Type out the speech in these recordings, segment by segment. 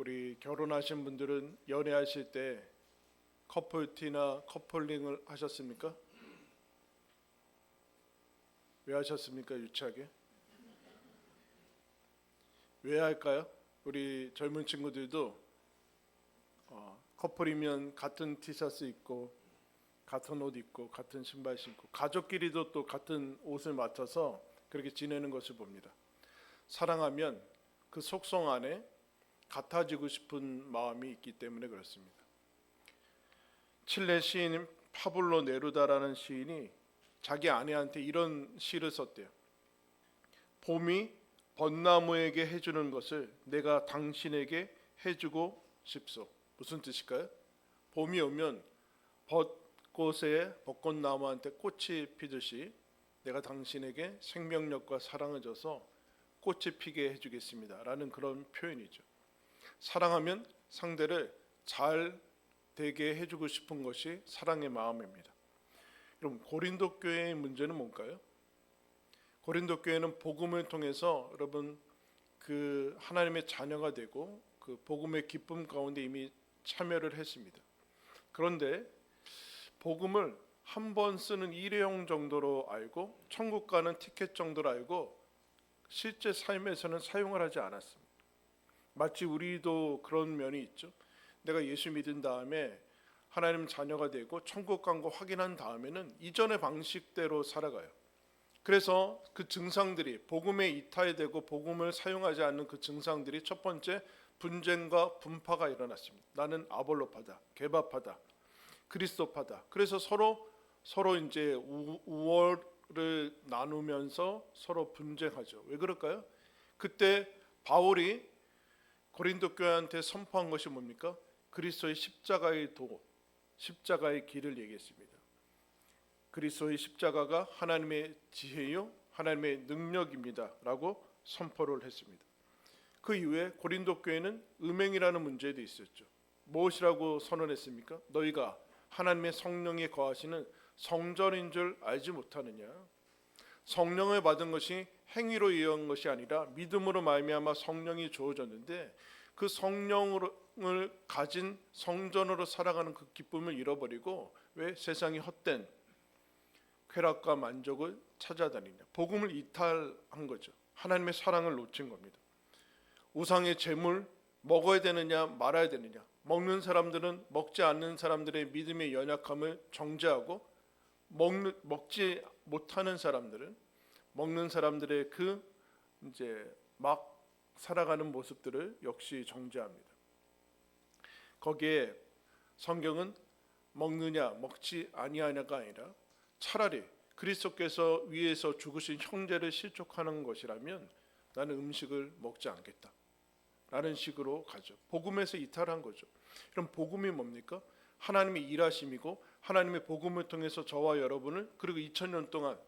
우리 결혼하신 분들은 연애하실 때 커플티나 커플링을 하셨습니까? 왜 하셨습니까? 유치하게? 왜 할까요? 우리 젊은 친구들도 커플이면 같은 티셔츠 입고 같은 옷 입고 같은 신발 신고 가족끼리도 또 같은 옷을 맞춰서 그렇게 지내는 것을 봅니다. 사랑하면 그 속성 안에 같아지고 싶은 마음이 있기 때문에 그렇습니다. 칠레 시인 파블로 네루다라는 시인이 자기 아내한테 이런 시를 썼대요. 봄이 벚나무에게 해주는 것을 내가 당신에게 해주고 싶소. 무슨 뜻일까요? 봄이 오면 벚꽃나무한테 꽃이 피듯이 내가 당신에게 생명력과 사랑을 줘서 꽃이 피게 해주겠습니다 라는 그런 표현이죠. 사랑하면 상대를 잘 되게 해주고 싶은 것이 사랑의 마음입니다. 여러분, 고린도 교회의 문제는 뭔가요? 고린도 교회는 복음을 통해서 여러분 그 하나님의 자녀가 되고 그 복음의 기쁨 가운데 이미 참여를 했습니다. 그런데 복음을 한 번 쓰는 일회용 정도로 알고 천국 가는 티켓 정도로 알고 실제 삶에서는 사용을 하지 않았습니다. 마치 우리도 그런 면이 있죠. 내가 예수 믿은 다음에 하나님 자녀가 되고 천국 간 거 확인한 다음에는 이전의 방식대로 살아가요. 그래서 그 증상들이 복음에 이탈되고 복음을 사용하지 않는 그 증상들이 첫 번째 분쟁과 분파가 일어났습니다. 나는 아볼로파다, 게바파다, 그리스도파다. 그래서 서로 이제 우월을 나누면서 서로 분쟁하죠. 왜 그럴까요? 그때 바울이 고린도 교회한테 선포한 것이 뭡니까? 그리스도의 십자가의 도, 십자가의 길을 얘기했습니다. 그리스도의 십자가가 하나님의 지혜요 하나님의 능력입니다 라고 선포를 했습니다. 그 이후에 고린도 교회는 음행이라는 문제도 있었죠. 무엇이라고 선언했습니까? 너희가 하나님의 성령이 거하시는 성전인 줄 알지 못하느냐. 성령을 받은 것이 행위로 이어온 것이 아니라 믿음으로 말미암아 성령이 주어졌는데 그 성령을 가진 성전으로 살아가는 그 기쁨을 잃어버리고 왜 세상이 헛된 쾌락과 만족을 찾아다니냐. 복음을 이탈한 거죠. 하나님의 사랑을 놓친 겁니다. 우상의 제물 먹어야 되느냐 말아야 되느냐. 먹는 사람들은 먹지 않는 사람들의 믿음의 연약함을 정죄하고 먹지 못하는 사람들은 먹는 사람들의 그 이제 막 살아가는 모습들을 역시 정죄합니다. 거기에 성경은 먹느냐 먹지 아니하냐가 아니라 차라리 그리스도께서 위에서 죽으신 형제를 실족하는 것이라면 나는 음식을 먹지 않겠다 라는 식으로 가죠. 복음에서 이탈한 거죠. 그럼 복음이 뭡니까? 하나님의 일하심이고 하나님의 복음을 통해서 저와 여러분을 그리고 2000년 동안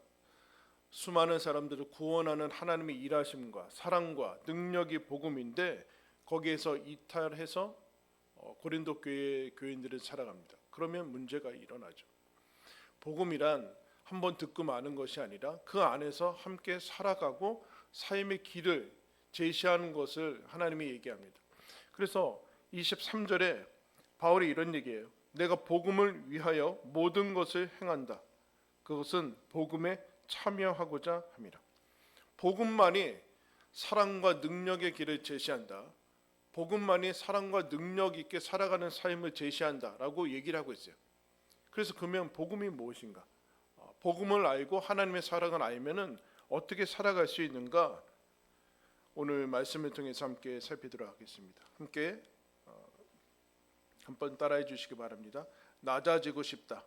수많은 사람들을 구원하는 하나님의 일하심과 사랑과 능력이 복음인데 거기에서 이탈해서 고린도 교회 교인들은 살아갑니다. 그러면 문제가 일어나죠. 복음이란 한번 듣고 마는 것이 아니라 그 안에서 함께 살아가고 삶의 길을 제시하는 것을 하나님이 얘기합니다. 그래서 23절에 바울이 이런 얘기해요. 내가 복음을 위하여 모든 것을 행한다. 그것은 복음에 참여하고자 함이라. 복음만이 사랑과 능력의 길을 제시한다. 복음만이 사랑과 능력 있게 살아가는 삶을 제시한다라고 얘기를 하고 있어요. 그래서 그러면 복음이 무엇인가? 복음을 알고 하나님의 사랑을 알면은 어떻게 살아갈 수 있는가? 오늘 말씀을 통해서 함께 살피도록 하겠습니다. 함께 한번 따라해 주시기 바랍니다. 낮아지고 싶다.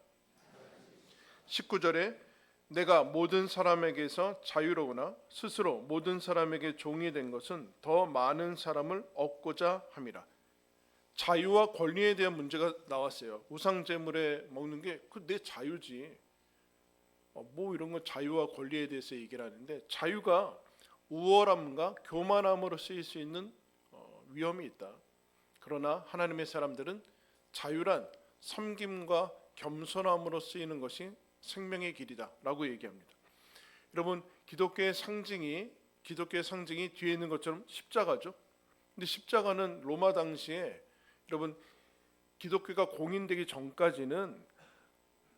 19절에 내가 모든 사람에게서 자유로우나 스스로 모든 사람에게 종이 된 것은 더 많은 사람을 얻고자 함이라. 자유와 권리에 대한 문제가 나왔어요. 우상 제물에 먹는 게 그 내 자유지. 뭐 이런 거 자유와 권리에 대해서 얘기를 하는데 자유가 우월함과 교만함으로 쓰일 수 있는 위험이 있다. 그러나 하나님의 사람들은 자유란 섬김과 겸손함으로 쓰이는 것이 생명의 길이다 라고 얘기합니다. 여러분, 기독교의 상징이 뒤에 있는 것처럼 십자가죠. 근데 십자가는 로마 당시에 여러분 기독교가 공인되기 전까지는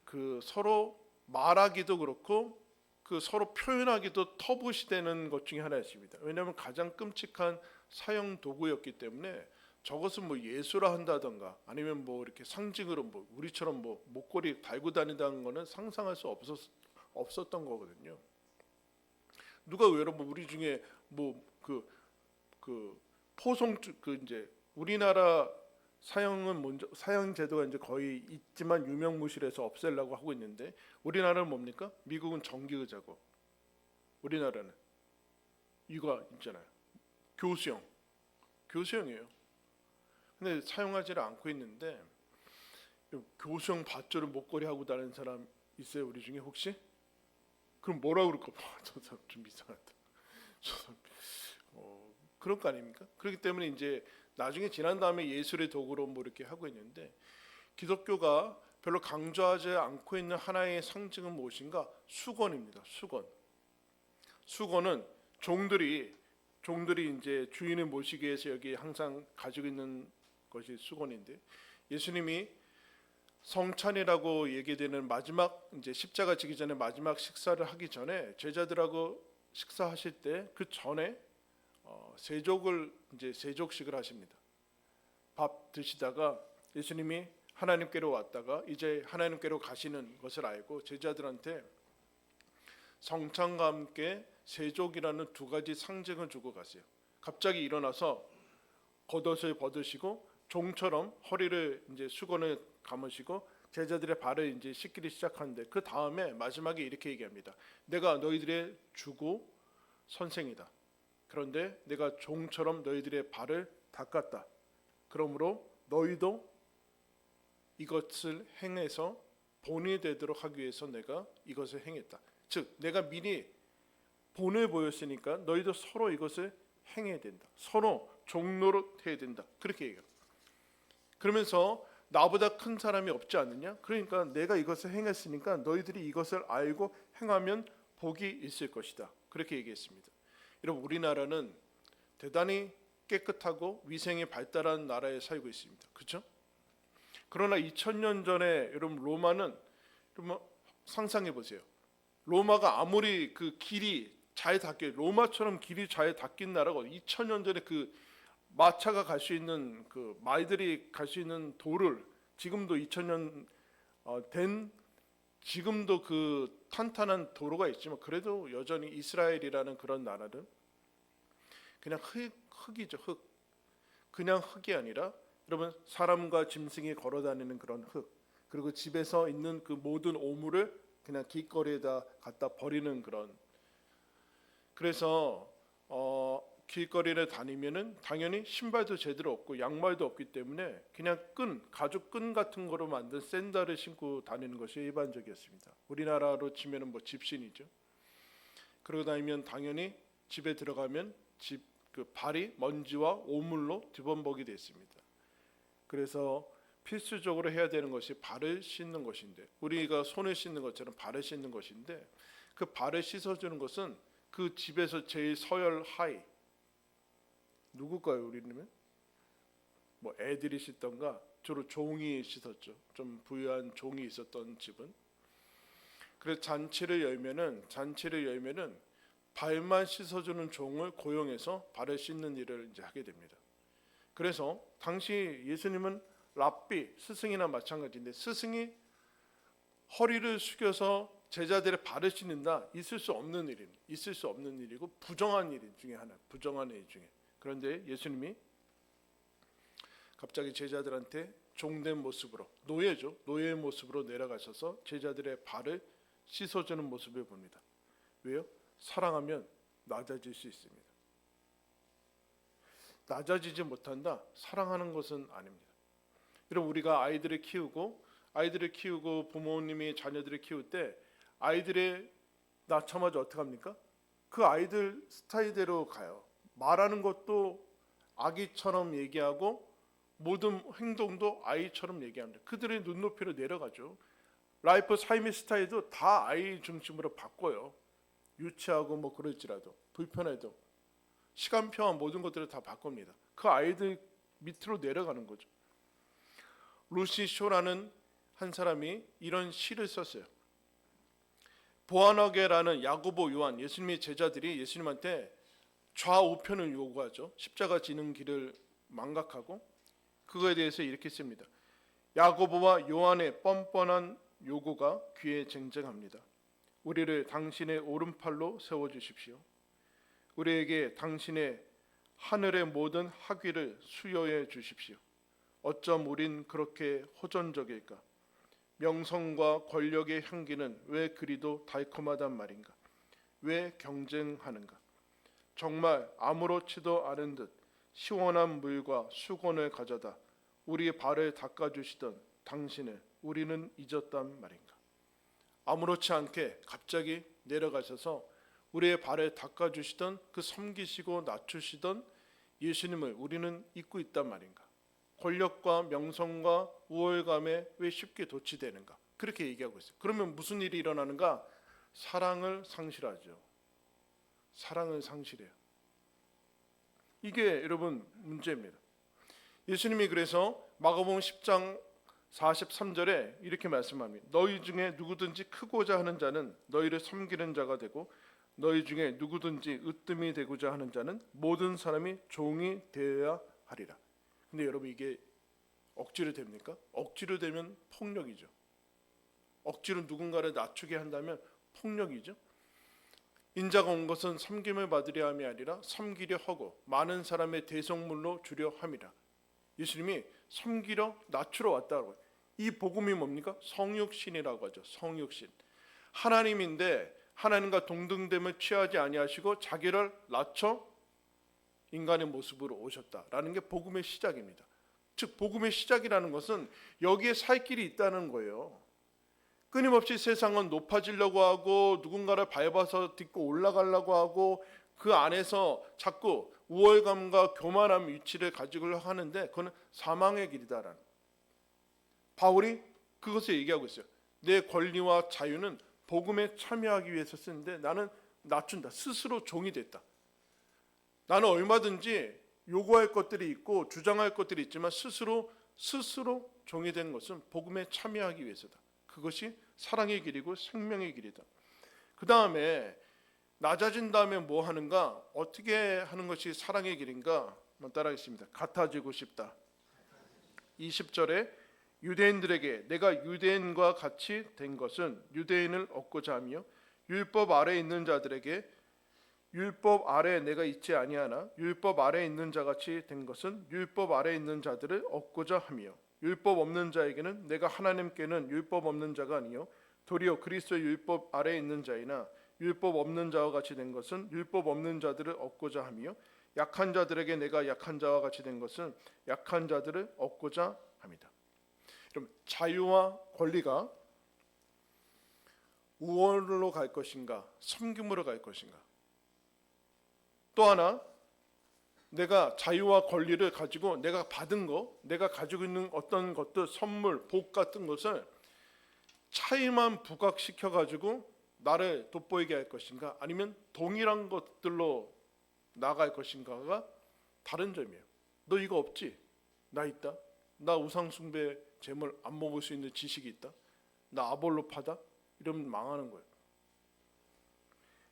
그 서로 말하기도 그렇고 그 서로 표현하기도 터부시되는 것 중에 하나였습니다. 왜냐하면 가장 끔찍한 사형 도구였기 때문에 저것을 뭐 예수라 한다던가 아니면 뭐 이렇게 상징으로 뭐 우리처럼 뭐 목걸이 달고 다닌다는 거는 상상할 수 없었던 거거든요. 누가 여러분 우리 중에 뭐 그 포송 그 이제 우리나라 사형은 먼저 사형 제도가 이제 거의 있지만 유명무실해서 없애려고 하고 있는데 우리나라는 뭡니까? 미국은 정기의자고 우리나라는 이거 있잖아요. 교수형이에요. 근데 사용하지를 않고 있는데 교수형 밧줄을 목걸이 하고 다니는 사람 있어요? 우리 중에 혹시? 그럼 뭐라 그럴까? 저 사람 좀 이상하다. 저 사람 그럴 거 아닙니까? 그렇기 때문에 이제 나중에 지난 다음에 예술의 도구로 뭐 이렇게 하고 있는데 기독교가 별로 강조하지 않고 있는 하나의 상징은 무엇인가? 수건입니다. 수건은 종들이 이제 주인을 모시기 위해서 여기 항상 가지고 있는 것이 수건인데 예수님이 성찬이라고 얘기되는 마지막 이제 십자가 지기 전에 마지막 식사를 하기 전에 제자들하고 식사하실 때 그 전에 세족식을 하십니다. 밥 드시다가 예수님이 하나님께로 왔다가 이제 하나님께로 가시는 것을 알고 제자들한테 성찬과 함께 세족이라는 두 가지 상징을 주고 가세요. 갑자기 일어나서 겉옷을 벗으시고 종처럼 허리를 이제 수건을 감으시고 제자들의 발을 이제 씻기기 시작하는데 그 다음에 마지막에 이렇게 얘기합니다. 내가 너희들의 주고 선생이다. 그런데 내가 종처럼 너희들의 발을 닦았다. 그러므로 너희도 이것을 행해서 본이 되도록 하기 위해서 내가 이것을 행했다. 즉 내가 미리 본을 보였으니까 너희도 서로 이것을 행해야 된다. 서로 종노릇 해야 된다. 그렇게 얘기해요. 그러면서 나보다 큰 사람이 없지 않느냐? 그러니까 내가 이것을 행했으니까 너희들이 이것을 알고 행하면 복이 있을 것이다. 그렇게 얘기했습니다. 여러분 우리나라는 대단히 깨끗하고 위생이 발달한 나라에 살고 있습니다. 그렇죠? 그러나 2000년 전에 여러분 로마는 여러분 상상해 보세요. 로마가 아무리 그 길이 잘 닦여 로마처럼 길이 잘 닦인 나라가 2000년 전에 그 마차가 갈 수 있는 그 말들이 갈 수 있는 도를 지금도 2000년 된 지금도 그 탄탄한 도로가 있지만 그래도 여전히 이스라엘이라는 그런 나라는 그냥 흙이죠. 그냥 흙이 아니라 여러분 사람과 짐승이 걸어다니는 그런 흙 그리고 집에서 있는 그 모든 오물을 그냥 길거리에다 갖다 버리는 그런 그래서 길거리를 다니면은 당연히 신발도 제대로 없고 양말도 없기 때문에 그냥 가죽 끈 같은 거로 만든 샌들을 신고 다니는 것이 일반적이었습니다. 우리나라로 치면은 뭐 집신이죠. 그러고 다니면 당연히 집에 들어가면 그 발이 먼지와 오물로 뒤범벅이 됐습니다. 그래서 필수적으로 해야 되는 것이 발을 씻는 것인데 우리가 손을 씻는 것처럼 발을 씻는 것인데 그 발을 씻어주는 것은 그 집에서 제일 서열 하위 누굴까요? 우리는 뭐 애들이 씻던가 주로 종이 씻었죠. 좀 부유한 종이 있었던 집은. 그래서 잔치를 열면은 발만 씻어주는 종을 고용해서 발을 씻는 일을 이제 하게 됩니다. 그래서 당시 예수님은 랍비 스승이나 마찬가지인데 스승이 허리를 숙여서 제자들의 발을 씻는다 있을 수 없는 일이고 부정한 일 중에 하나 부정한 일 중에 그런데 예수님이 갑자기 제자들한테 종된 모습으로 노예의 모습으로 내려가셔서 제자들의 발을 씻어주는 모습을 봅니다. 왜요? 사랑하면 낮아질 수 있습니다. 낮아지지 못한다. 사랑하는 것은 아닙니다. 여러분 우리가 아이들을 키우고 부모님이 자녀들을 키울 때 아이들의 낳자마자 어떻게 합니까? 그 아이들 스타일대로 가요. 말하는 것도 아기처럼 얘기하고 모든 행동도 아이처럼 얘기합니다. 그들의 눈높이로 내려가죠. 삶의 스타일도 다 아이 중심으로 바꿔요. 유치하고 뭐 그럴지라도 불편해도 시간표와 모든 것들을 다 바꿉니다. 그 아이들 밑으로 내려가는 거죠. 루시 쇼라는 한 사람이 이런 시를 썼어요. 보아하게라는 야고보, 요한, 예수님의 제자들이 예수님한테 좌우편을 요구하죠. 십자가 지는 길을 망각하고 그거에 대해서 이렇게 씁니다. 야고보와 요한의 뻔뻔한 요구가 귀에 쟁쟁합니다. 우리를 당신의 오른팔로 세워주십시오. 우리에게 당신의 하늘의 모든 학위를 수여해 주십시오. 어쩜 우린 그렇게 호전적일까? 명성과 권력의 향기는 왜 그리도 달콤하단 말인가? 왜 경쟁하는가? 정말 아무렇지도 않은 듯 시원한 물과 수건을 가져다 우리의 발을 닦아주시던 당신을 우리는 잊었단 말인가? 아무렇지 않게 갑자기 내려가셔서 우리의 발을 닦아주시던 그 섬기시고 낮추시던 예수님을 우리는 잊고 있단 말인가? 권력과 명성과 우월감에 왜 쉽게 도취되는가? 그렇게 얘기하고 있어요. 그러면 무슨 일이 일어나는가? 사랑을 상실하죠. 사랑을 상실해요. 이게 여러분 문제입니다. 예수님이 그래서 마가복음 10장 43절에 이렇게 말씀합니다. 너희 중에 누구든지 크고자 하는 자는 너희를 섬기는 자가 되고 너희 중에 누구든지 으뜸이 되고자 하는 자는 모든 사람이 종이 되어야 하리라. 근데 여러분 이게 억지로 됩니까? 억지로 되면 폭력이죠. 억지로 누군가를 낮추게 한다면 폭력이죠. 인자가 온 것은 섬김을 받으려 함이 아니라 섬기려 하고 많은 사람의 대속물로 주려 함이라. 예수님이 섬기려 낮추러 왔다고. 이 복음이 뭡니까? 성육신이라고 하죠. 성육신. 하나님인데 하나님과 동등됨을 취하지 아니하시고 자기를 낮춰 인간의 모습으로 오셨다라는 게 복음의 시작입니다. 즉 복음의 시작이라는 것은 여기에 살 길이 있다는 거예요. 끊임없이 세상은 높아지려고 하고 누군가를 밟아서 딛고 올라가려고 하고 그 안에서 자꾸 우월감과 교만한 위치를 가지고 하는데 그건 사망의 길이다라는. 바울이 그것을 얘기하고 있어요. 내 권리와 자유는 복음에 참여하기 위해서 쓰는데 나는 낮춘다. 스스로 종이 됐다. 나는 얼마든지 요구할 것들이 있고 주장할 것들이 있지만 스스로 종이 된 것은 복음에 참여하기 위해서다. 그것이 사랑의 길이고 생명의 길이다. 그 다음에 낮아진 다음에 뭐 하는가? 어떻게 하는 것이 사랑의 길인가? 한번 따라하겠습니다. 같아지고 싶다. 20절에 유대인들에게 내가 유대인과 같이 된 것은 유대인을 얻고자 하며 율법 아래에 있는 자들에게 율법 아래에 내가 있지 아니하나 율법 아래에 있는 자같이 된 것은 율법 아래에 있는 자들을 얻고자 하며 율법 없는 자에게는 내가 하나님께는 율법 없는 자가 아니요 도리어 그리스도의 율법 아래에 있는 자이나 율법 없는 자와 같이 된 것은 율법 없는 자들을 얻고자 하며 약한 자들에게 내가 약한 자와 같이 된 것은 약한 자들을 얻고자 합니다. 그럼 자유와 권리가 우월로 갈 것인가 섬김으로 갈 것인가? 또 하나 내가 자유와 권리를 가지고 내가 받은 거, 내가 가지고 있는 어떤 것들, 선물, 복 같은 것을 차이만 부각시켜 가지고 나를 돋보이게 할 것인가 아니면 동일한 것들로 나아갈 것인가가 다른 점이에요. 너 이거 없지? 나 있다. 나 우상 숭배 제물 안 먹을 수 있는 지식이 있다. 나 아볼로파다. 이러면 망하는 거예요.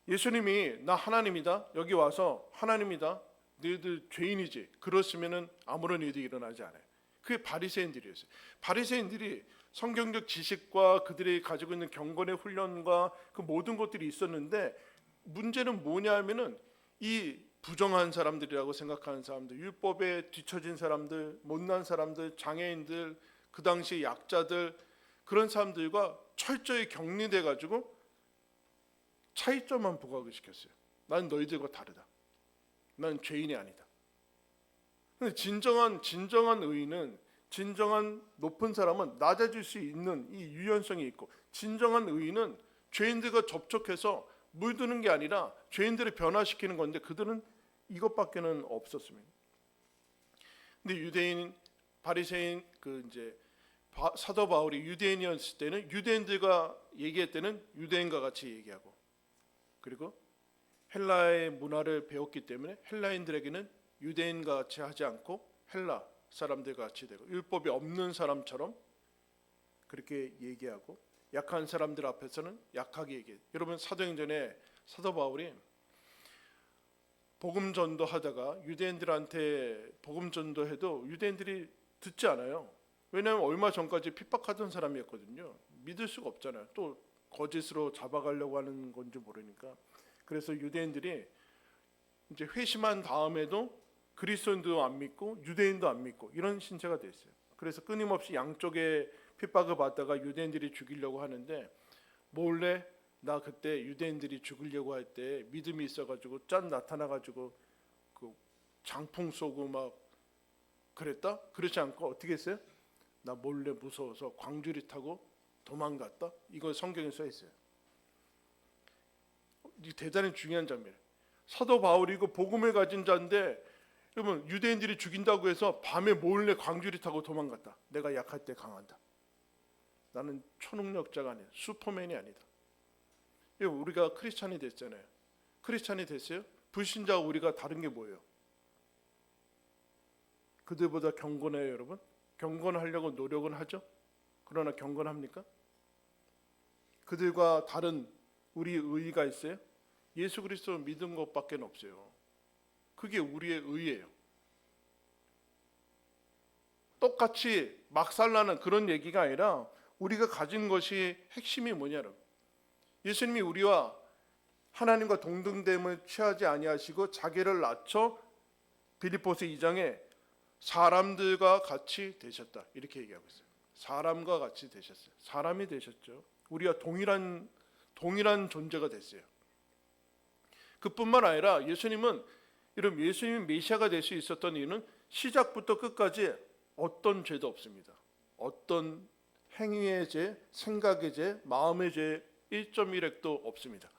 예수님이 나 하나님이다. 여기 와서 하나님이다. 너희들 죄인이지. 그렇으면은 아무런 일이 일어나지 않아요. 그게 바리새인들이었어요. 바리새인들이 성경적 지식과 그들이 가지고 있는 경건의 훈련과 그 모든 것들이 있었는데 문제는 뭐냐면은 이 부정한 사람들이라고 생각하는 사람들, 율법에 뒤처진 사람들, 못난 사람들, 장애인들, 그 당시 약자들 그런 사람들과 철저히 격리돼 가지고 차이점만 부각을 시켰어요. 난 너희들과 다르다. 난 죄인이 아니다. 근데 진정한 의인은 진정한 높은 사람은 낮아질 수 있는 이 유연성이 있고 진정한 의인은 죄인들과 접촉해서 물드는 게 아니라 죄인들을 변화시키는 건데 그들은 이것밖에는 없었습니다. 근데 유대인 바리새인 사도 바울이 유대인이었을 때는 유대인들과 얘기할 때는 유대인과 같이 얘기하고 그리고 헬라의 문화를 배웠기 때문에 헬라인들에게는 유대인과 같이 하지 않고 헬라 사람들과 같이 되고 율법이 없는 사람처럼 그렇게 얘기하고 약한 사람들 앞에서는 약하게 얘기해요. 여러분 사도행전에 사도 바울이 복음 전도하다가 유대인들한테 복음 전도해도 유대인들이 듣지 않아요. 왜냐하면 얼마 전까지 핍박하던 사람이었거든요. 믿을 수가 없잖아요. 또 거짓으로 잡아가려고 하는 건지 모르니까. 그래서 유대인들이 이제 회심한 다음에도 그리스도인도 안 믿고 유대인도 안 믿고 이런 신세가 됐어요. 그래서 끊임없이 양쪽에 핍박을 받다가 유대인들이 죽이려고 하는데 몰래 나 그때 유대인들이 죽이려고 할 때 믿음이 있어가지고 짠 나타나가지고 그 장풍 쏘고 막 그랬다? 그렇지 않고 어떻게 했어요? 나 몰래 무서워서 광주리 타고 도망갔다? 이거 성경에 써 있어요. 이 대단히 중요한 장면이에요. 사도 바울이 그 복음을 가진 자인데 여러분 유대인들이 죽인다고 해서 밤에 몰래 광주리 타고 도망갔다. 내가 약할 때 강한다. 나는 초능력자가 아니다. 슈퍼맨이 아니다. 우리가 크리스찬이 됐잖아요. 크리스찬이 됐어요. 불신자와 우리가 다른 게 뭐예요? 그들보다 경건해요, 여러분? 경건하려고 노력은 하죠. 그러나 경건합니까? 그들과 다른 우리 의의가 있어요? 예수 그리스도 믿은 것밖에 없어요. 그게 우리의 의예요. 똑같이 막살나는 그런 얘기가 아니라 우리가 가진 것이 핵심이 뭐냐로. 예수님이 우리와 하나님과 동등됨을 취하지 아니하시고 자기를 낮춰 빌립보서 2장에 사람들과 같이 되셨다 이렇게 얘기하고 있어요. 사람과 같이 되셨어요. 사람이 되셨죠. 우리와 동일한 존재가 됐어요. 그뿐만 아니라 예수님은 이런 예수님이 메시아가 될 수 있었던 이유는 시작부터 끝까지 어떤 죄도 없습니다. 어떤 행위의 죄, 생각의 죄, 마음의 죄 1.1핵도 없습니다.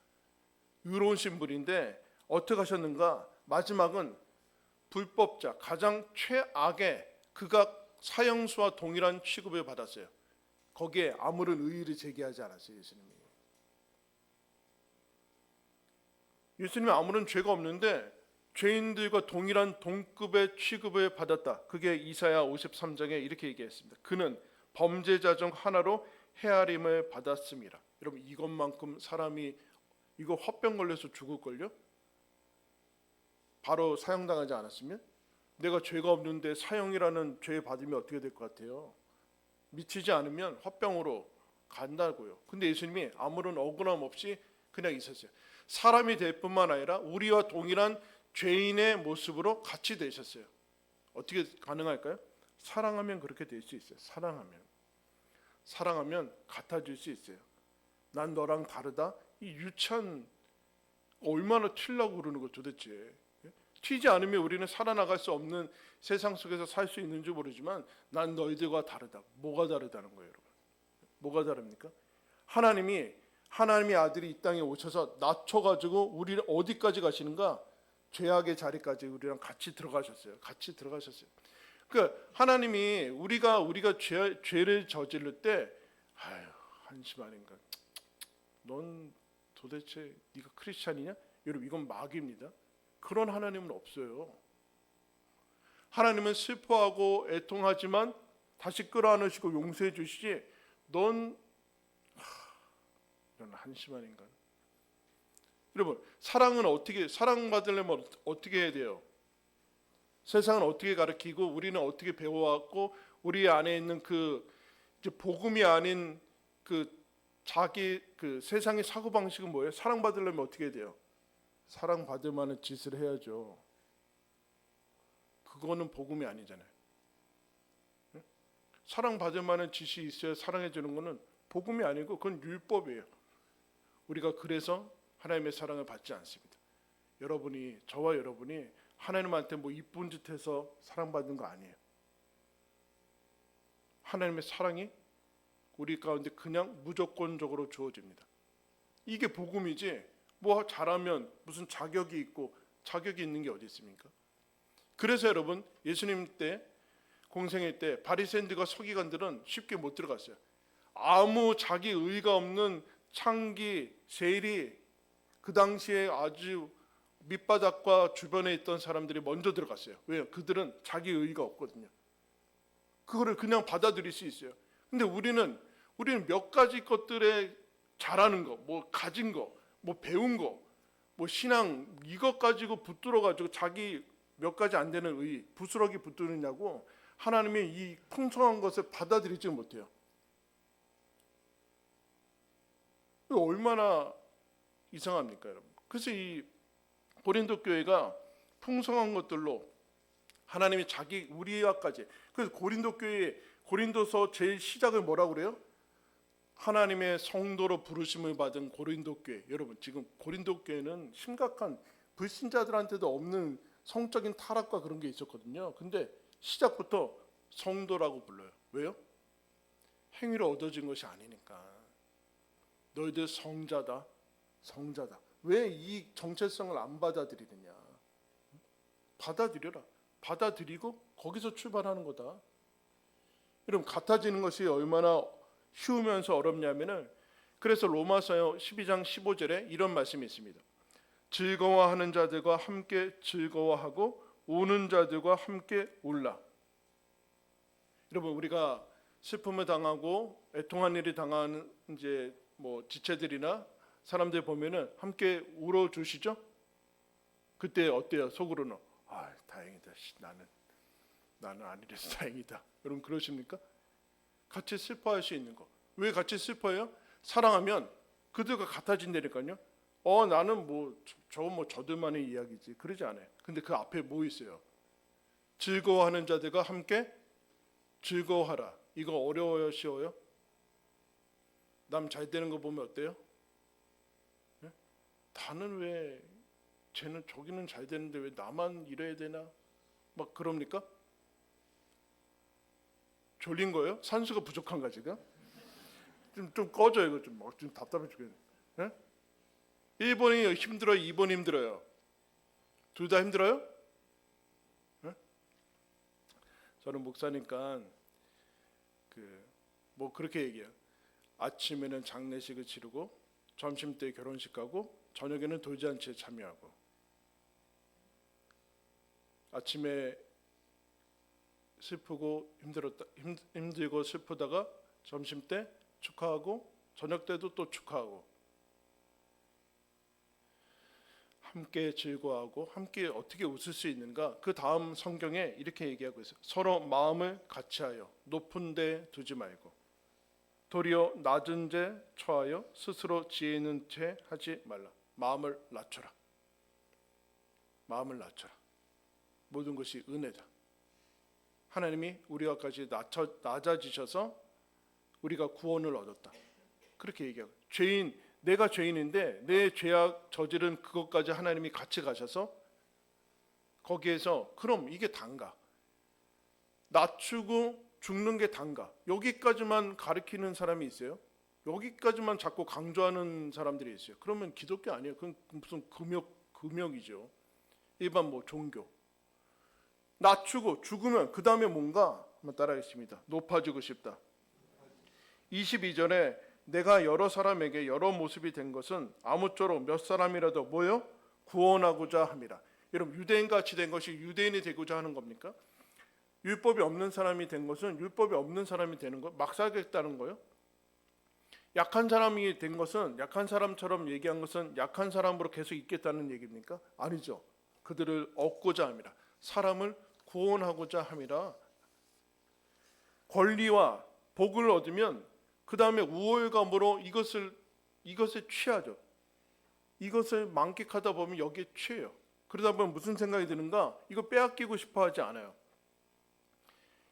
의로우신 분인데 어떻게 하셨는가? 마지막은 불법자, 가장 최악의 극악 사형수와 동일한 취급을 받았어요. 거기에 아무런 의의를 제기하지 않았어요. 예수님이 아무런 죄가 없는데 죄인들과 동일한 동급의 취급을 받았다. 그게 이사야 53장에 이렇게 얘기했습니다. 그는 범죄자 중 하나로 헤아림을 받았습니다. 여러분 이것만큼 사람이 이거 화병 걸려서 죽을걸요? 바로 사형당하지 않았으면? 내가 죄가 없는데 사형이라는 죄 받으면 어떻게 될 것 같아요? 미치지 않으면 화병으로 간다고요. 근데 예수님이 아무런 억울함 없이 그냥 있었어요. 사람이 될 뿐만 아니라 우리와 동일한 죄인의 모습으로 같이 되셨어요. 어떻게 가능할까요? 사랑하면 그렇게 될 수 있어요. 사랑하면 같아질 수 있어요. 난 너랑 다르다. 이 유치한 얼마나 튀려고 그러는 거 도대체. 튀지 않으면 우리는 살아나갈 수 없는 세상 속에서 살 수 있는지 모르지만 난 너희들과 다르다. 뭐가 다르다는 거예요, 여러분? 뭐가 다릅니까? 하나님의 아들이 이 땅에 오셔서 낮춰가지고 우리를 어디까지 가시는가? 죄악의 자리까지 우리랑 같이 들어가셨어요. 그러니까 하나님이 우리가 죄를 저지를 때 한심하니까 넌 도대체 네가 크리스찬이냐? 여러분 이건 마귀입니다. 그런 하나님은 없어요. 하나님은 슬퍼하고 애통하지만 다시 끌어안으시고 용서해 주시지 넌 이런 한심한 인간. 여러분 사랑받으려면 어떻게 해야 돼요? 세상은 어떻게 가르치고 우리는 어떻게 배워왔고 우리 안에 있는 그 이제 복음이 아닌 그 자기 그 세상의 사고 방식은 뭐예요? 사랑받으려면 어떻게 해야 돼요? 사랑받을 만한 짓을 해야죠. 그거는 복음이 아니잖아요. 사랑받을 만한 짓이 있어야 사랑해 주는 거는 복음이 아니고 그건 율법이에요. 우리가 그래서 하나님의 사랑을 받지 않습니다. 저와 여러분이 하나님한테 뭐 이쁜 짓 해서 사랑받는 거 아니에요. 하나님의 사랑이 우리 가운데 그냥 무조건적으로 주어집니다. 이게 복음이지 뭐 잘하면 무슨 자격이 있는 게 어디 있습니까? 그래서 여러분 예수님 때 공생일 때 바리새인들과 서기관들은 쉽게 못 들어갔어요. 아무 자기 의의가 없는 창기 세일이 그 당시에 아주 밑바닥과 주변에 있던 사람들이 먼저 들어갔어요. 왜요? 그들은 자기 의의가 없거든요. 그거를 그냥 받아들일 수 있어요. 근데 우리는 몇 가지 것들에 잘하는 거, 뭐 가진 거, 뭐 배운 거, 뭐 신앙 이것 가지고 붙들어 가지고 자기 몇 가지 안 되는 의, 부스러기 붙드느냐고 하나님의 이 풍성한 것을 받아들이지 못해요. 얼마나 이상합니까, 여러분? 그래서 이 고린도 교회가 풍성한 것들로 하나님이 자기 우리와까지, 그래서 고린도 교회 고린도서 제일 시작을 뭐라고 그래요? 하나님의 성도로 부르심을 받은 고린도 교회. 여러분, 지금 고린도 교회는 심각한 불신자들한테도 없는 성적인 타락과 그런 게 있었거든요. 근데 시작부터 성도라고 불러요. 왜요? 행위로 얻어진 것이 아니니까. 너희들 성자다, 성자다. 왜 이 정체성을 안 받아들이느냐? 받아들여라. 받아들이고 거기서 출발하는 거다. 여러분, 같아지는 것이 얼마나 쉬우면서 어렵냐면은, 그래서 로마서 12장 15절에 이런 말씀이 있습니다. 즐거워하는 자들과 함께 즐거워하고 우는 자들과 함께 울라. 여러분, 우리가 슬픔을 당하고 애통한 일이 당하는 이제 뭐 지체들이나 사람들 보면은 함께 울어 주시죠? 그때 어때요? 속으로는 다행이다. 나는 아니래서 다행이다. 여러분, 그러십니까? 같이 슬퍼할 수 있는 거. 왜 같이 슬퍼해요? 사랑하면 그들과 같아진다니까요. 나는 저들만의 이야기지. 그러지 않아요. 근데 그 앞에 뭐 있어요? 즐거워하는 자들과 함께 즐거워하라. 이거 어려워요, 쉬워요? 남 잘 되는 거 보면 어때요? 네? 나는 왜 쟤는 저기는 잘 되는데 왜 나만 이래야 되나? 막 그럽니까? 졸린 거예요? 산수가 부족한가 지금? 좀 꺼져 이거 좀 답답해 죽겠네. 네? 1번이 힘들어요, 2번 힘들어요? 둘 다 힘들어요? 네? 저는 목사니까 뭐 그렇게 얘기해요. 아침에는 장례식을 치르고 점심 때 결혼식 가고 저녁에는 돌잔치에 참여하고, 아침에 슬프고 힘들고 슬프다가 점심 때 축하하고 저녁 때도 또 축하하고, 함께 즐거워하고 함께 어떻게 웃을 수 있는가? 그 다음 성경에 이렇게 얘기하고 있어요. 서로 마음을 같이하여 높은 데 두지 말고 도리어 낮은 데 처하여 스스로 지혜 있는 채 하지 말라. 마음을 낮춰라. 마음을 낮춰라. 모든 것이 은혜다. 하나님이 우리와 같이 낮아지셔서 우리가 구원을 얻었다. 그렇게 얘기하고, 내가 죄인인데 내 죄악 저지른 그것까지 하나님이 같이 가셔서 거기에서 그럼 이게 단가? 낮추고 죽는 게 단가? 여기까지만 가르치는 사람이 있어요? 여기까지만 자꾸 강조하는 사람들이 있어요. 그러면 기독교 아니에요. 그건 무슨 금욕이죠. 일반 종교. 낮추고 죽으면 그 다음에 뭔가? 한번 따라하겠습니다. 높아지고 싶다. 22절에 내가 여러 사람에게 여러 모습이 된 것은 아무쪼록 몇 사람이라도 뭐요? 구원하고자 함이라. 여러분, 유대인같이 된 것이 유대인이 되고자 하는 겁니까? 율법이 없는 사람이 된 것은 율법이 없는 사람이 되는 거, 막 살겠다는 거요? 약한 사람이 된 것은, 약한 사람처럼 얘기한 것은 약한 사람으로 계속 있겠다는 얘기입니까? 아니죠. 그들을 얻고자 함이라. 사람을 구원하고자 함이라. 권리와 복을 얻으면 그 다음에 우월감으로 이것에 취하죠. 이것을 만끽하다 보면 여기에 취해요. 그러다 보면 무슨 생각이 드는가? 이거 빼앗기고 싶어 하지 않아요.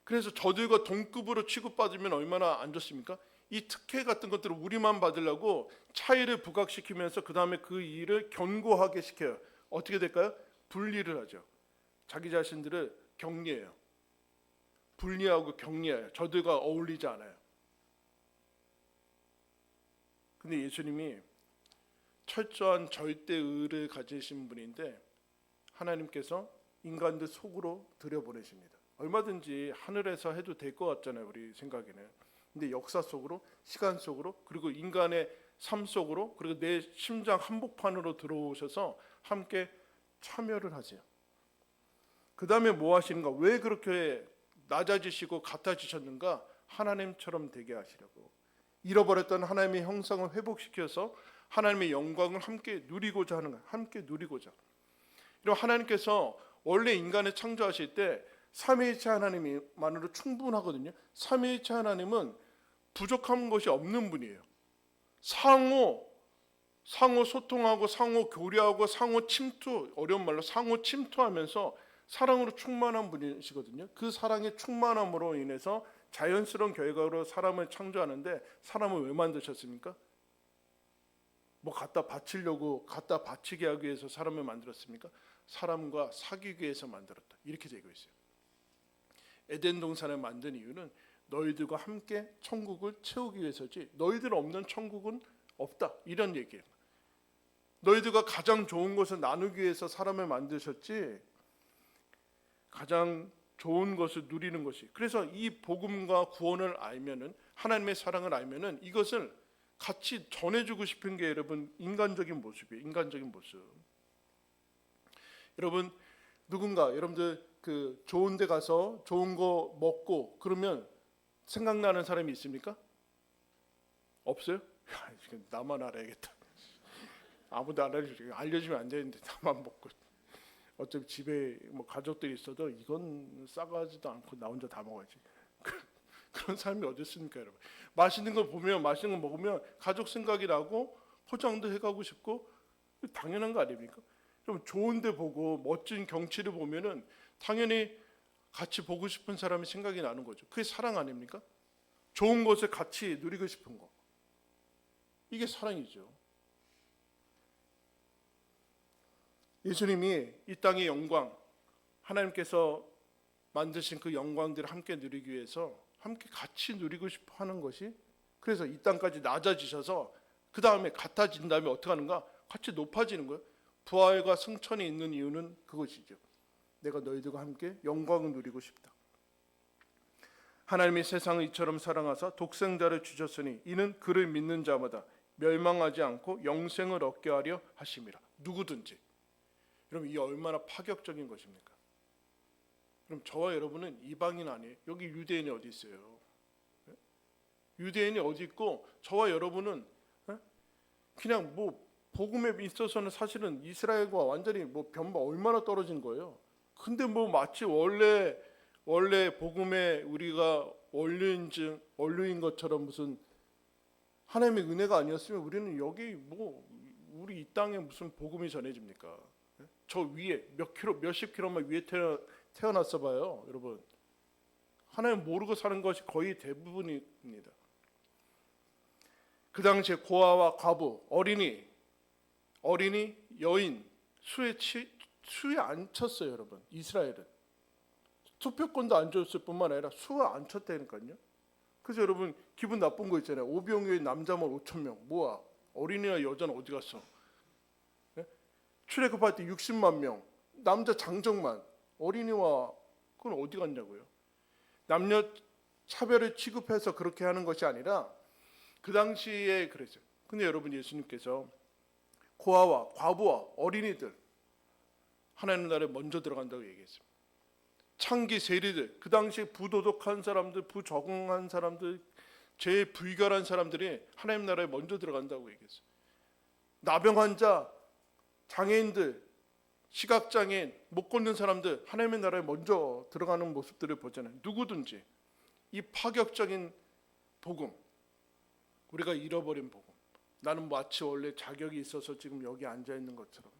그래서 저들과 동급으로 취급받으면 얼마나 안 좋습니까? 이 특혜 같은 것들을 우리만 받으려고 차이를 부각시키면서 그 다음에 그 일을 견고하게 시켜요. 어떻게 될까요? 분리를 하죠. 자기 자신들을 격리해요. 분리하고 격리해요. 저들과 어울리지 않아요. 근데 예수님이 철저한 절대의를 가지신 분인데 하나님께서 인간들 속으로 들여보내십니다. 얼마든지 하늘에서 해도 될 것 같잖아요, 우리 생각에는. 근데 역사 속으로, 시간 속으로, 그리고 인간의 삶 속으로, 그리고 내 심장 한복판으로 들어오셔서 함께 참여를 하세요. 그 다음에 뭐 하시는가? 왜 그렇게 낮아지시고 같아지셨는가? 하나님처럼 되게 하시려고. 잃어버렸던 하나님의 형상을 회복시켜서 하나님의 영광을 함께 누리고자 하는 거예요. 함께 누리고자. 이런 하나님께서 원래 인간을 창조하실 때 삼위일체 하나님만으로 충분하거든요. 삼위일체 하나님은 부족한 것이 없는 분이에요. 상호 소통하고 상호 교류하고 상호 침투, 어려운 말로 상호 침투하면서 사랑으로 충만한 분이시거든요. 그 사랑의 충만함으로 인해서 자연스러운 결과로 사람을 창조하는데, 사람을 왜 만드셨습니까? 뭐 갖다 바치려고, 갖다 바치게 하기 위해서 사람을 만들었습니까? 사람과 사귀기 위해서 만들었다. 이렇게 되고 있어요. 에덴 동산을 만든 이유는 너희들과 함께 천국을 채우기 위해서지, 너희들 없는 천국은 없다, 이런 얘기예요. 너희들과 가장 좋은 것을 나누기 위해서 사람을 만드셨지, 가장 좋은 것을 누리는 것이. 그래서 이 복음과 구원을 알면은, 하나님의 사랑을 알면은 이것을 같이 전해주고 싶은 게 여러분 인간적인 모습이에요. 인간적인 모습. 여러분 누군가, 여러분들 그 좋은 데 가서 좋은 거 먹고 그러면 생각나는 사람이 있습니까? 없어요? 야, 나만 알아야겠다. 아무도 안 알려주면 안 되는데 나만 먹고. 어차피 집에 뭐 가족들이 있어도 이건 싸가지도 않고 나 혼자 다 먹어야지. 그런 사람이 어디 있습니까, 여러분? 맛있는 거 보면, 맛있는 거 먹으면 가족 생각이 나고 포장도 해가고 싶고, 당연한 거 아닙니까? 좀 좋은데 보고 멋진 경치를 보면은 당연히 같이 보고 싶은 사람이 생각이 나는 거죠. 그게 사랑 아닙니까? 좋은 것을 같이 누리고 싶은 거. 이게 사랑이죠. 예수님이 이 땅의 영광, 하나님께서 만드신 그 영광들을 함께 누리기 위해서 함께 같이 누리고 싶어 하는 것이, 그래서 이 땅까지 낮아지셔서 그 다음에 같아진 다음에 어떻게 하는가? 같이 높아지는 거예요. 부활과 승천이 있는 이유는 그것이죠. 내가 너희들과 함께 영광을 누리고 싶다. 하나님이 세상을 이처럼 사랑하사 독생자를 주셨으니 이는 그를 믿는 자마다 멸망하지 않고 영생을 얻게 하려 하심이라. 누구든지. 여러분 이 얼마나 파격적인 것입니까? 그럼 저와 여러분은 이방인 아니에요? 여기 유대인이 어디 있어요? 유대인이 어디 있고 저와 여러분은 그냥 뭐 복음에 있어서는 사실은 이스라엘과 완전히 뭐 변바 얼마나 떨어진 거예요. 근데 뭐 마치 원래 복음에 우리가 원류인 것처럼 무슨 하나님의 은혜가 아니었으면 우리는 여기 뭐 우리 이 땅에 무슨 복음이 전해집니까? 저 위에 몇십 킬로만 위에 태어났어 봐요, 여러분. 하나님 모르고 사는 것이 거의 대부분입니다. 그 당시에 고아와 과부, 어린이, 여인 수에 안 쳤어요, 여러분. 이스라엘은 투표권도 안 줬을 뿐만 아니라 수에 안 쳤다니까요. 그래서 여러분 기분 나쁜 거 있잖아요. 오병이어의 남자만 5,000명, 뭐야? 어린이나 여자는 어디 갔어? 출애굽할 때 60만 명, 남자 장정만, 어린이와 그건 어디 갔냐고요? 남녀 차별을 취급해서 그렇게 하는 것이 아니라 그 당시에 그랬어요. 근데 여러분 예수님께서 고아와 과부와 어린이들 하나님 나라에 먼저 들어간다고 얘기했습니다. 창기 세리들, 그 당시에 부도덕한 사람들, 부적응한 사람들, 제일 불결한 사람들이 하나님 나라에 먼저 들어간다고 얘기했어요. 나병 환자, 장애인들, 시각장애인, 못 걷는 사람들 하나님의 나라에 먼저 들어가는 모습들을 보잖아요. 누구든지 이 파격적인 복음, 우리가 잃어버린 복음, 나는 마치 원래 자격이 있어서 지금 여기 앉아 있는 것처럼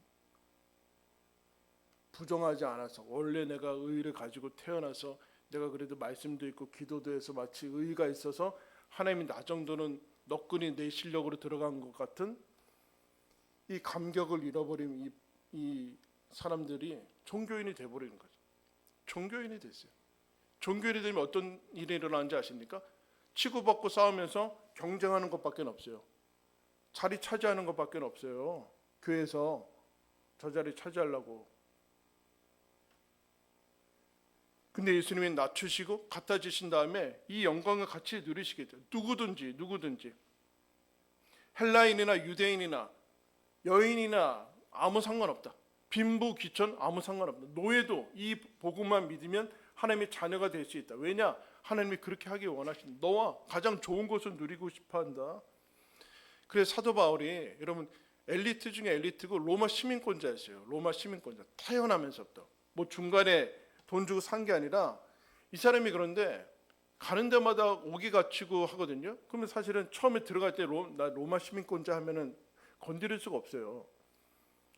부정하지 않아서 원래 내가 의의를 가지고 태어나서 내가 그래도 말씀도 있고 기도도 해서 마치 의의가 있어서 하나님이 나 정도는 너끈히 내 실력으로 들어간 것 같은 이 감격을 잃어버린 이 사람들이 종교인이 돼버리는 거죠. 종교인이 됐어요. 종교인이 되면 어떤 일이 일어나는지 아십니까? 치고받고 싸우면서 경쟁하는 것밖에 없어요. 자리 차지하는 것밖에 없어요. 교회에서 저 자리 차지하려고. 근데 예수님이 낮추시고 갖다주신 다음에 이 영광을 같이 누리시게 돼요. 누구든지 헬라인이나 유대인이나 여인이나 아무 상관없다. 빈부 귀천 아무 상관없다. 노예도 이 복음만 믿으면 하나님의 자녀가 될 수 있다. 왜냐? 하나님이 그렇게 하기 원하신다. 너와 가장 좋은 것을 누리고 싶어한다. 그래서 사도 바울이 여러분 엘리트 중에 엘리트고 로마 시민권자였어요. 로마 시민권자. 태어나면서부터 뭐 중간에 돈 주고 산 게 아니라 이 사람이 그런데 가는 데마다 오기 갇히고 하거든요. 그러면 사실은 처음에 들어갈 때 나 로마 시민권자 하면은 건드릴 수가 없어요.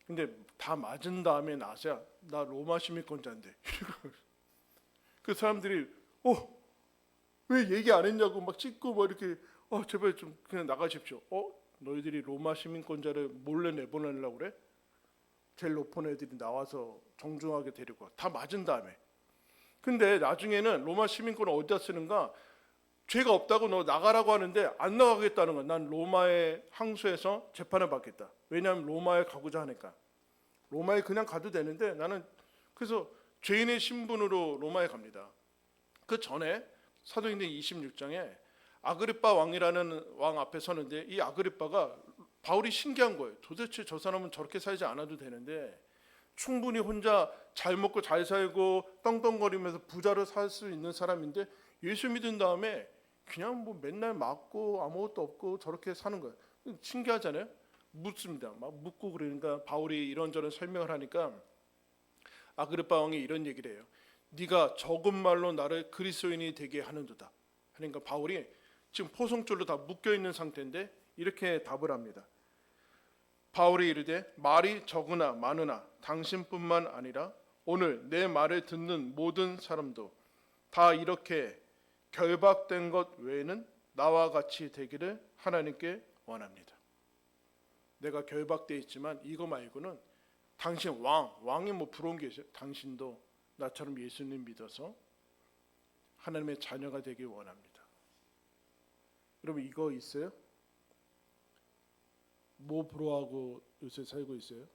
근데 다 맞은 다음에 나서야 나 로마 시민권자인데 그 사람들이 왜 얘기 안 했냐고 막 찍고 뭐 이렇게 제발 좀 그냥 나가십시오. 너희들이 로마 시민권자를 몰래 내보내려고 그래? 제일 높은 애들이 나와서 정중하게 데리고 와. 다 맞은 다음에. 근데 나중에는 로마 시민권을 어디다 쓰는가? 죄가 없다고 너 나가라고 하는데 안 나가겠다는 거야. 난 로마의 항소에서 재판을 받겠다. 왜냐하면 로마에 가고자 하니까. 로마에 그냥 가도 되는데 나는 그래서 죄인의 신분으로 로마에 갑니다. 그 전에 사도행전 26장에 아그리빠 왕이라는 왕 앞에 서는데 이 아그리빠가 바울이 신기한 거예요. 도대체 저 사람은 저렇게 살지 않아도 되는데 충분히 혼자 잘 먹고 잘 살고 떵떵거리면서 부자로 살 수 있는 사람인데 예수 믿은 다음에 그냥 뭐 맨날 맞고 아무것도 없고 저렇게 사는 거예요. 신기하잖아요. 묻습니다. 막 묻고 그러니까 바울이 이런저런 설명을 하니까 아그리빠 왕이 이런 얘기를 해요. 네가 적은 말로 나를 그리스도인이 되게 하는도다. 그러니까 바울이 지금 포성줄로 다 묶여 있는 상태인데 이렇게 답을 합니다. 바울이 이르되 말이 적으나 많으나 당신뿐만 아니라 오늘 내 말을 듣는 모든 사람도 다 이렇게 결박된 것 외에는 나와 같이 되기를 하나님께 원합니다. 내가 결박되어 있지만 이거 말고는 당신 왕이 뭐 부러운 게 있어요. 당신도 나처럼 예수님 믿어서 하나님의 자녀가 되길 원합니다. 여러분 이거 있어요? 뭐 부러워하고 요새 살고 있어요?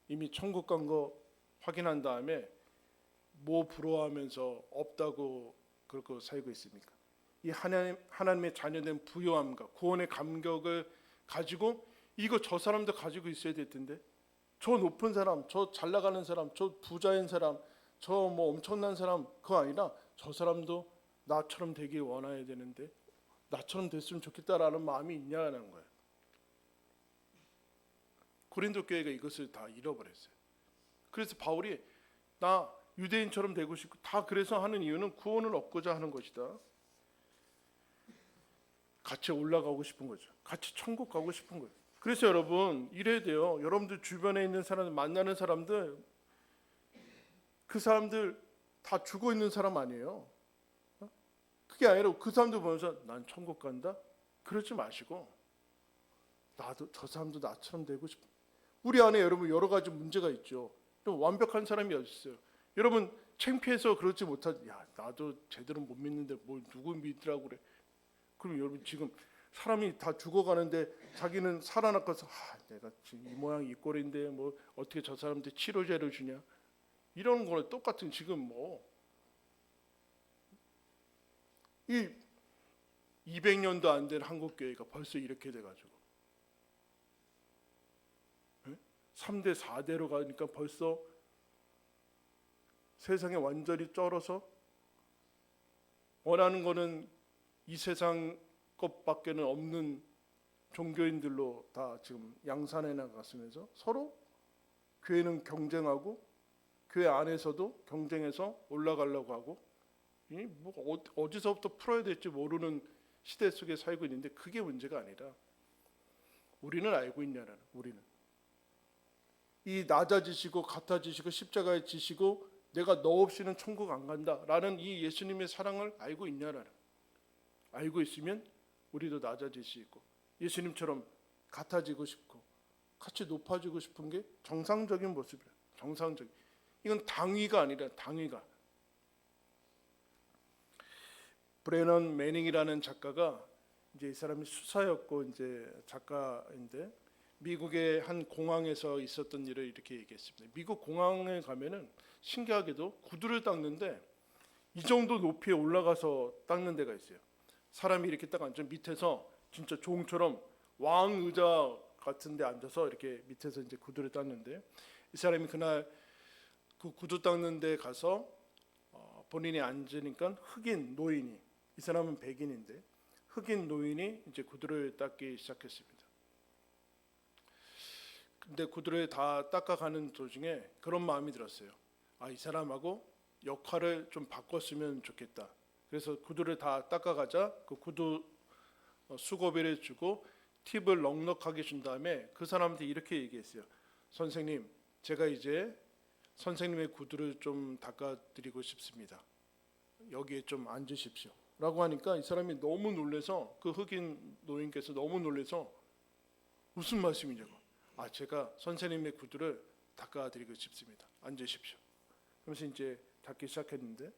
이미 천국 간 거 확인한 다음에 뭐 부러워하면서 없다고 그렇게 살고 있습니까? 이 하나님의 자녀된 부요함과 구원의 감격을 가지고 이거 저 사람도 가지고 있어야 될 텐데 저 높은 사람, 저 잘 나가는 사람, 저 부자인 사람, 저 뭐 엄청난 사람 그거 아니라 저 사람도 나처럼 되길 원해야 되는데 나처럼 됐으면 좋겠다라는 마음이 있냐는 거예요. 고린도 교회가 이것을 다 잃어버렸어요. 그래서 바울이 나 유대인처럼 되고 싶고 다 그래서 하는 이유는 구원을 얻고자 하는 것이다. 같이 올라가고 싶은 거죠. 같이 천국 가고 싶은 거예요. 그래서 여러분 이래야 돼요. 여러분들 주변에 있는 사람들 만나는 사람들 그 사람들 다 죽어 있는 사람 아니에요. 그게 아니라 그 사람들 보면서 난 천국 간다? 그러지 마시고 나도 저 사람도 나처럼 되고 싶어. 우리 안에 여러분 여러 가지 문제가 있죠. 완벽한 사람이 어디 있어요? 여러분 창피해서 그렇지 못하지. 야 나도 제대로 못 믿는데 뭘 누구 믿으라고 그래. 그럼 여러분 지금 사람이 다 죽어가는데 자기는 살아남고서 내가 지금 이 모양 이 꼴인데 뭐 어떻게 저 사람한테 치료제를 주냐. 이런 거랑 똑같은 지금 뭐 이 200년도 안 된 한국 교회가 벌써 이렇게 돼가지고 3대 4대로 가니까 벌써 세상에 완전히 쩔어서 원하는 거는 이 세상 것밖에는 없는 종교인들로 다 지금 양산해 나갔으면서 서로 교회는 경쟁하고 교회 안에서도 경쟁해서 올라가려고 하고 뭐 어디서부터 풀어야 될지 모르는 시대 속에 살고 있는데 그게 문제가 아니라 우리는 알고 있냐라는 우리는 이 낮아지시고 같아지시고 십자가에 지시고 내가 너 없이는 천국 안 간다라는 이 예수님의 사랑을 알고 있냐라는 알고 있으면 우리도 낮아질 수 있고 예수님처럼 같아지고 싶고 같이 높아지고 싶은 게 정상적인 모습이에요. 정상적인 이건 당위가 아니라 당위가 브레넌 매닝이라는 작가가 이제 이 사람이 수사였고 이제 작가인데 미국의 한 공항에서 있었던 일을 이렇게 얘기했습니다. 미국 공항에 가면은 신기하게도 구두를 닦는데 이 정도 높이에 올라가서 닦는 데가 있어요. 사람이 이렇게 딱 앉아 밑에서 진짜 종처럼 왕 의자 같은 데 앉아서 이렇게 밑에서 이제 구두를 닦는데, 이 사람이 그날 그 구두 닦는 데 가서 본인이 앉으니까 흑인 노인이, 이 사람은 백인인데 흑인 노인이 이제 구두를 닦기 시작했습니다. 근데 구두를 다 닦아가는 도중에 그런 마음이 들었어요. 이 사람하고 역할을 좀 바꿨으면 좋겠다. 그래서 구두를 다 닦아가자 그 구두 수고비를 주고 팁을 넉넉하게 준 다음에 그 사람한테 이렇게 얘기했어요. 선생님, 제가 이제 선생님의 구두를 좀 닦아드리고 싶습니다. 여기에 좀 앉으십시오. 라고 하니까 이 사람이 너무 놀라서, 그 흑인 노인께서 너무 놀라서 무슨 말씀이냐고. 제가 선생님의 구두를 닦아드리고 싶습니다. 앉으십시오. 그러면서 이제 닦기 시작했는데,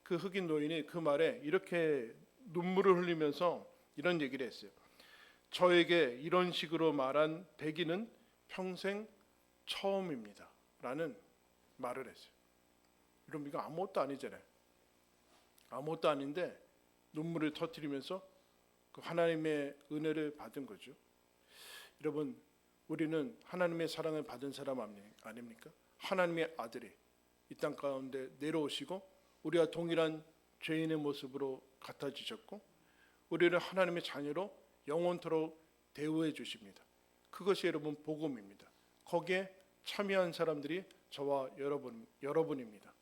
그 흑인 노인이 그 말에 이렇게 눈물을 흘리면서 이런 얘기를 했어요. 저에게 이런 식으로 말한 백인은 평생 처음입니다. 라는 말을 했어요. 여러분, 이거 아무것도 아니잖아요. 아무것도 아닌데 눈물을 터뜨리면서 그 하나님의 은혜를 받은 거죠. 여러분, 우리는 하나님의 사랑을 받은 사람 아닙니까? 하나님의 아들이 이 땅 가운데 내려오시고 우리와 동일한 죄인의 모습으로 같아지셨고 우리를 하나님의 자녀로 영원토록 대우해 주십니다. 그것이 여러분 복음입니다. 거기에 참여한 사람들이 저와 여러분입니다.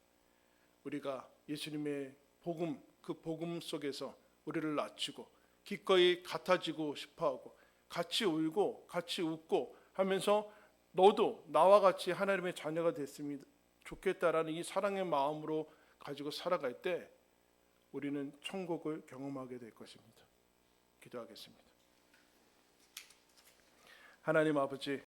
우리가 예수님의 복음, 그 복음 속에서 우리를 낮추고 기꺼이 같아지고 싶어하고 같이 울고 같이 웃고 하면서 너도 나와 같이 하나님의 자녀가 됐으면 좋겠다라는 이 사랑의 마음으로 가지고 살아갈 때 우리는 천국을 경험하게 될 것입니다. 기도하겠습니다. 하나님 아버지,